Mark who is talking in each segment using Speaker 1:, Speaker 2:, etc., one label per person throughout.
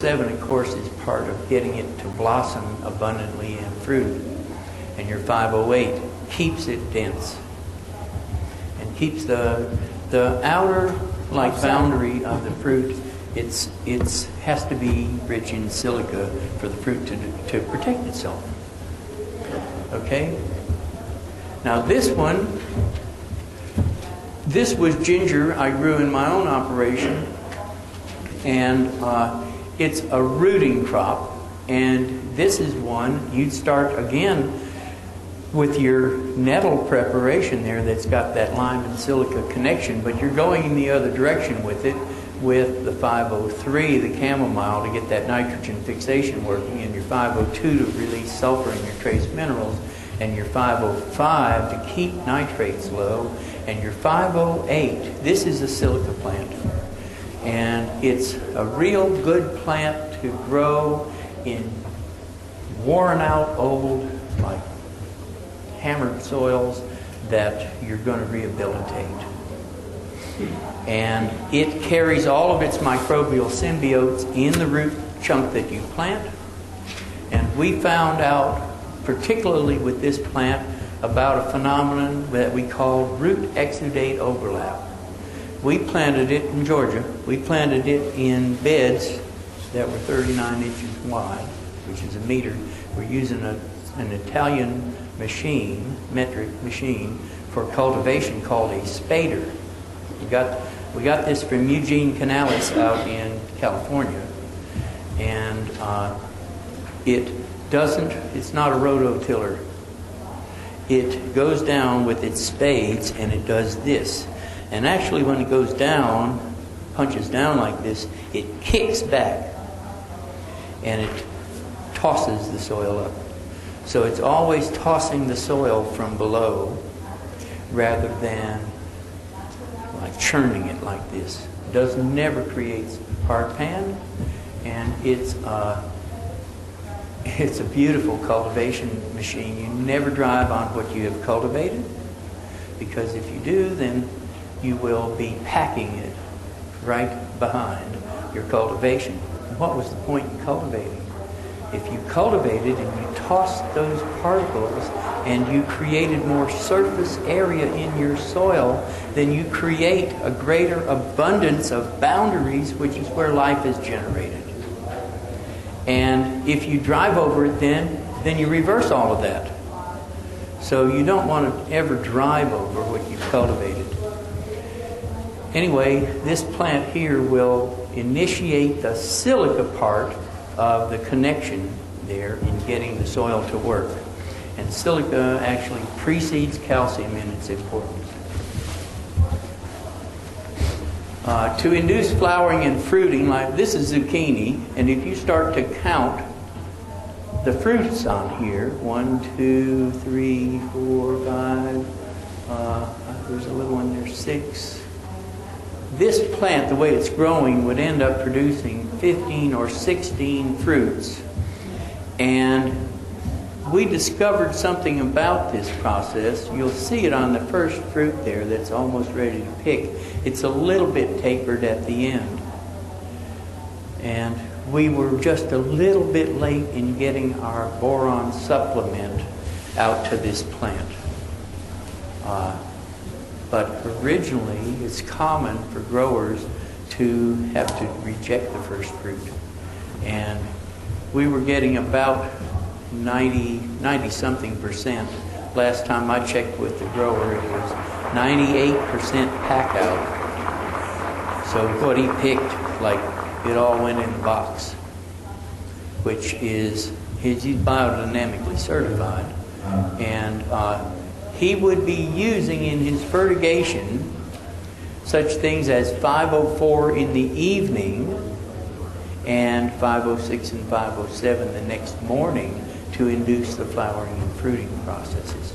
Speaker 1: 7, of course, is part of getting it to blossom abundantly and fruit. And your 508 keeps it dense and keeps the outer boundary of the fruit. It's has to be rich in silica for the fruit to protect itself. Okay. Now this was ginger I grew in my own operation, and it's a rooting crop. And this is one you'd start again with your nettle preparation there that's got that lime and silica connection, but you're going in the other direction with it, with the 503, the chamomile, to get that nitrogen fixation working, and your 502 to release sulfur and your trace minerals, and your 505 to keep nitrates low, and your 508, this is a silica plant. And it's a real good plant to grow in worn out old, like hammered soils that you're going to rehabilitate. And it carries all of its microbial symbiotes in the root chunk that you plant. And we found out, particularly with this plant, about a phenomenon that we call root exudate overlap. We planted it in Georgia. We planted it in beds that were 39 inches wide, which is a meter. We're using an Italian machine, metric machine, for cultivation called a spader. We got this from Eugene Canales out in California, and it's not a rototiller. It goes down with its spades and it does this. And actually when it goes down, punches down like this, it kicks back and it tosses the soil up. So it's always tossing the soil from below rather than like churning it like this. It never creates hard pan, and it's a beautiful cultivation machine. You never drive on what you have cultivated, because if you do, then you will be packing it right behind your cultivation. And what was the point in cultivating? If you cultivated and you tossed those particles and you created more surface area in your soil, then you create a greater abundance of boundaries, which is where life is generated. And if you drive over it, then you reverse all of that. So you don't want to ever drive over what you've cultivated. Anyway, this plant here will initiate the silica part of the connection there in getting the soil to work. And silica actually precedes calcium in its importance. To induce flowering and fruiting, like this is zucchini, and if you start to count the fruits on here, 1, 2, 3, 4, 5, there's a little one there, 6. This plant, the way it's growing, would end up producing 15 or 16 fruits. And we discovered something about this process. You'll see it on the first fruit there that's almost ready to pick. It's a little bit tapered at the end. And we were just a little bit late in getting our boron supplement out to this plant. But originally, it's common for growers to have to reject the first fruit. And we were getting about 90-something%. Last time I checked with the grower, it was 98% pack out. So what he picked, like, it all went in the box, which is, he's biodynamically certified. And he would be using in his fertigation such things as 504 in the evening and 506 and 507 the next morning to induce the flowering and fruiting processes.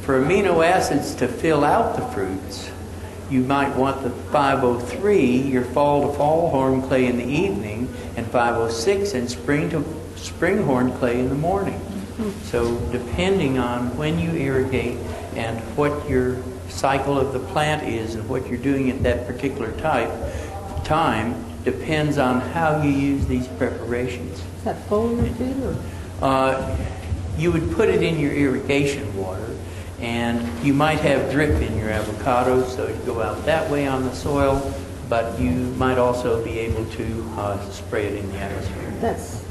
Speaker 1: For amino acids to fill out the fruits, you might want the 503, your fall to fall horn clay in the evening, and 506 and spring to spring horn clay in the morning. So depending on when you irrigate and what your cycle of the plant is and what you're doing at that particular type, time depends on how you use these preparations.
Speaker 2: Is that foliar feed or?
Speaker 1: You would put it in your irrigation water, and you might have drip in your avocados, so it'd go out that way on the soil, but you might also be able to spray it in the atmosphere.
Speaker 2: That's.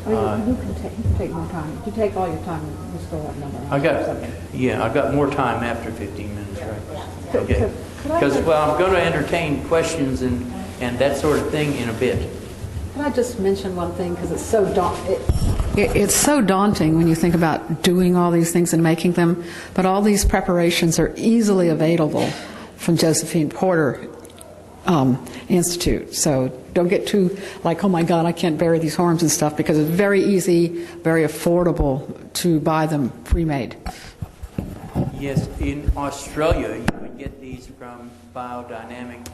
Speaker 2: You can take more time. You take all your time and restore that number.
Speaker 1: I got more time after 15 minutes, right? Okay.
Speaker 2: Because
Speaker 1: I'm going to entertain questions and that sort of thing in a bit.
Speaker 2: Can I just mention one thing, because it's so it's so daunting when you think about doing all these things and making them, but all these preparations are easily available from Josephine Porter Institute. So don't get too like, oh my God, I can't bury these horns and stuff, because it's very easy, very affordable to buy them pre-made.
Speaker 1: Yes, in Australia you would get these from Biodynamic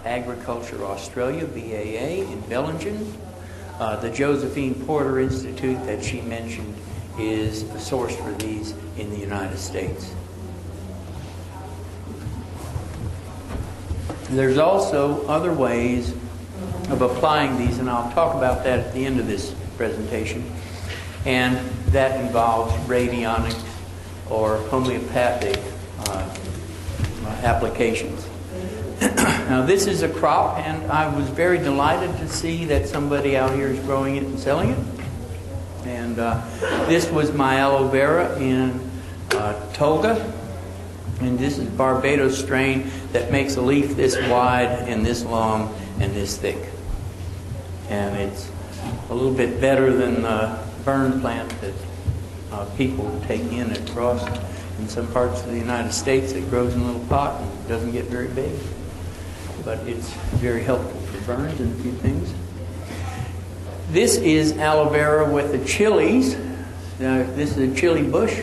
Speaker 1: Agriculture Australia, BAA, in Bellingen. The Josephine Porter Institute that she mentioned is the source for these in the United States. There's also other ways of applying these, and I'll talk about that at the end of this presentation, and that involves radionics or homeopathic applications. Now this is a crop, and I was very delighted to see that somebody out here is growing it and selling it. And this was my aloe vera in Tolga, and this is Barbados strain that makes a leaf this wide and this long and this thick. And it's a little bit better than the fern plant that people take in across in some parts of the United States. It grows in a little pot and doesn't get very big. But it's very helpful for burns and a few things. This is aloe vera with the chilies. This is a chili bush.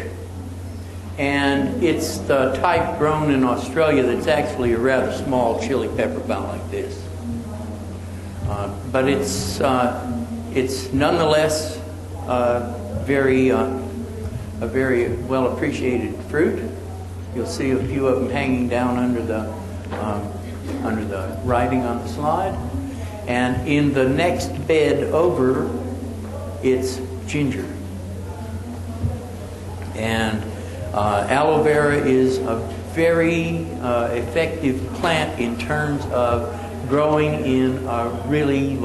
Speaker 1: And it's the type grown in Australia that's actually a rather small chili pepper about like this. But it's nonetheless a very well appreciated fruit. You'll see a few of them hanging down under the writing on the slide. And in the next bed over, it's ginger. And aloe vera is a very effective plant in terms of growing in a really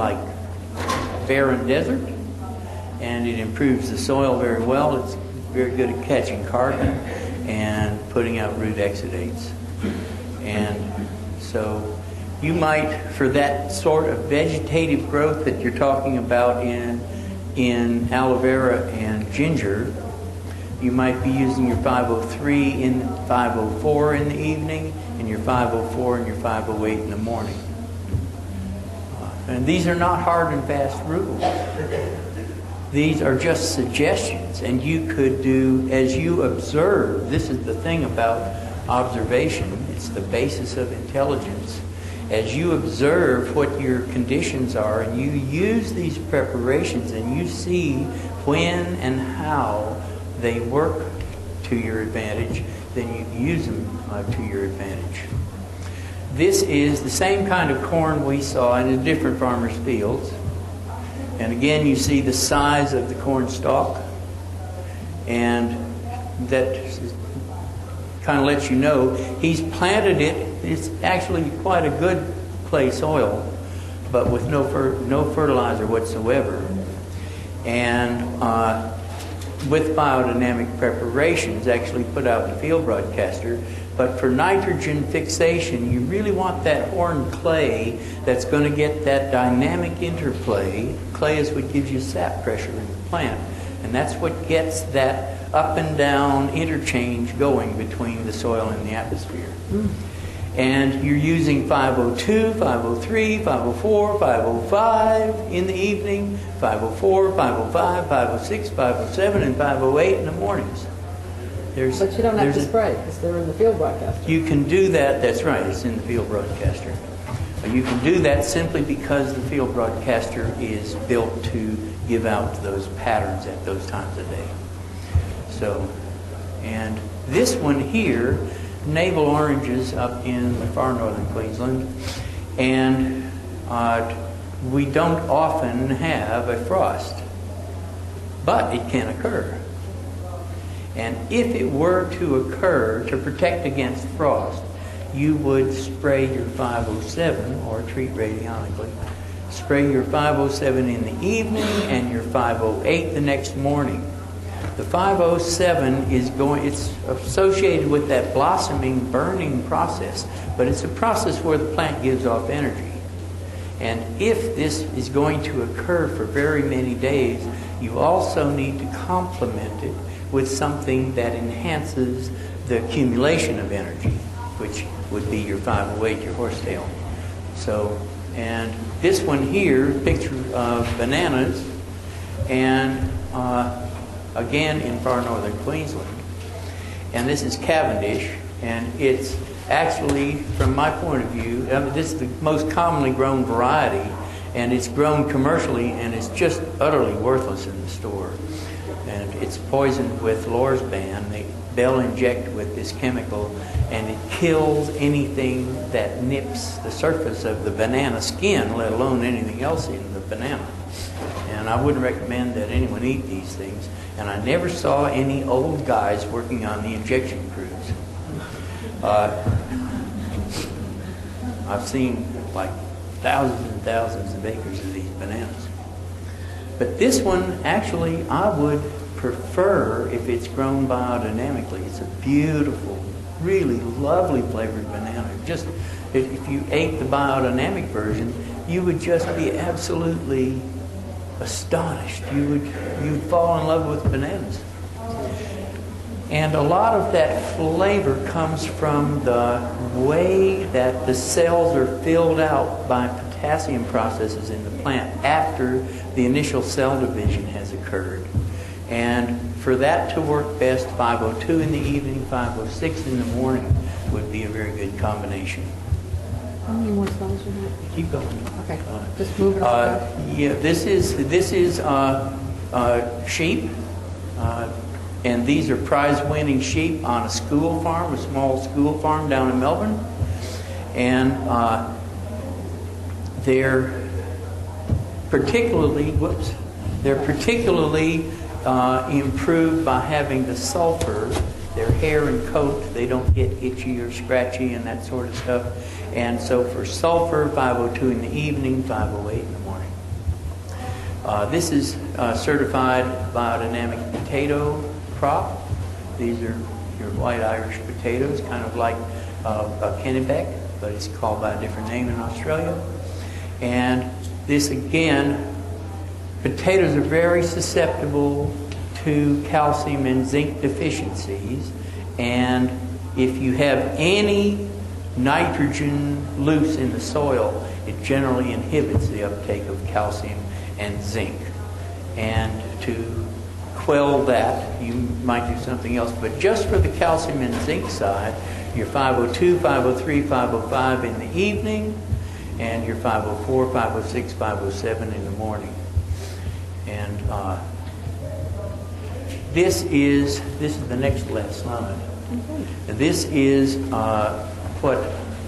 Speaker 1: barren desert, and it improves the soil very well. It's very good at catching carbon and putting out root exudates. And so you might, for that sort of vegetative growth that you're talking about in aloe vera and ginger, you might be using your 503 in 504 in the evening, and your 504 and your 508 in the morning. And these are not hard and fast rules. These are just suggestions, and you could do as you observe. This is the thing about observation. It's the basis of intelligence. As you observe what your conditions are, and you use these preparations, and you see when and how they work to your advantage, then you can use them to your advantage. This is the same kind of corn we saw in the different farmers' fields. And again, you see the size of the corn stalk, and that kind of lets you know he's planted it. It's actually quite a good clay soil, but with no fertilizer whatsoever. And with biodynamic preparations actually put out in the field broadcaster. But for nitrogen fixation, you really want that horn clay that's going to get that dynamic interplay. Clay is what gives you sap pressure in the plant. And that's what gets that up and down interchange going between the soil and the atmosphere. And you're using 502, 503, 504, 505 in the evening, 504, 505, 506, 507, and 508 in the mornings.
Speaker 2: But you don't have to spray because they're in the field broadcaster.
Speaker 1: You can do that. That's right. It's in the field broadcaster. You can do that simply because the field broadcaster is built to give out those patterns at those times of day. So, and this one here, navel oranges up in the far northern Queensland, and we don't often have a frost, but it can occur. And if it were to occur, to protect against frost, you would spray your 507 or treat radionically. Spray your 507 in the evening and your 508 the next morning. The 507 it's associated with that blossoming, burning process, but it's a process where the plant gives off energy. And if this is going to occur for very many days, you also need to complement it with something that enhances the accumulation of energy, which would be your 508, your horsetail. So, and this one here, picture of bananas, and again in far northern Queensland. And this is Cavendish, and it's actually, from my point of view, this is the most commonly grown variety, and it's grown commercially, and it's just utterly worthless in the store. And it's poisoned with lorsban. They'll inject with this chemical, and it kills anything that nips the surface of the banana skin, let alone anything else in the banana. And I wouldn't recommend that anyone eat these things. And I never saw any old guys working on the injection crews. I've seen like thousands and thousands of acres of these bananas. But this one, actually, I would prefer if it's grown biodynamically. It's a beautiful, really lovely flavored banana. Just if you ate the biodynamic version, you would just be absolutely astonished. You'd fall in love with bananas. And a lot of that flavor comes from the way that the cells are filled out by potassium processes in the plant after the initial cell division has occurred. And for that to work best, 502 in the evening, 506 in the morning would be a very good combination.
Speaker 2: How many more slides you have?
Speaker 1: Keep going.
Speaker 2: Okay, just move it on.
Speaker 1: Yeah, this is sheep, and these are prize-winning sheep on a school farm, a small school farm down in Melbourne, and they're particularly improved by having the sulfur. Their hair and coat, they don't get itchy or scratchy and that sort of stuff. And so for sulfur, 502 in the evening, 508 in the morning. This is certified biodynamic potato crop. These are your white Irish potatoes, kind of like a Kennebec, but it's called by a different name in Australia. And this, again, potatoes are very susceptible to calcium and zinc deficiencies, and if you have any nitrogen loose in the soil, it generally inhibits the uptake of calcium and zinc. And to quell that, you might do something else, but just for the calcium and zinc side, your 502, 503, 505 in the evening, and your 504, 506, 507 in the morning. And this is the next last slide. Mm-hmm. This is what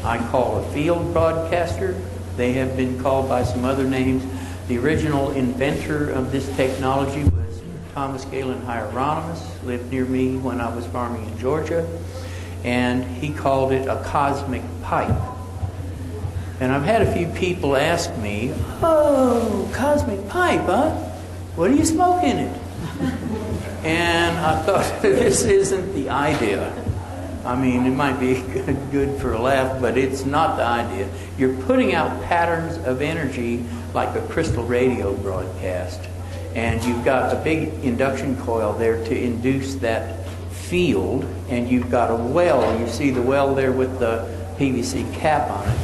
Speaker 1: I call a field broadcaster. They have been called by some other names. The original inventor of this technology was Thomas Galen Hieronymus, lived near me when I was farming in Georgia, and he called it a cosmic pipe. And I've had a few people ask me, "Oh, cosmic pipe, huh? What do you smoke in it?" And I thought, this isn't the idea. I mean, it might be good for a laugh, but it's not the idea. You're putting out patterns of energy like a crystal radio broadcast. And you've got a big induction coil there to induce that field. And you've got a well. You see the well there with the PVC cap on it.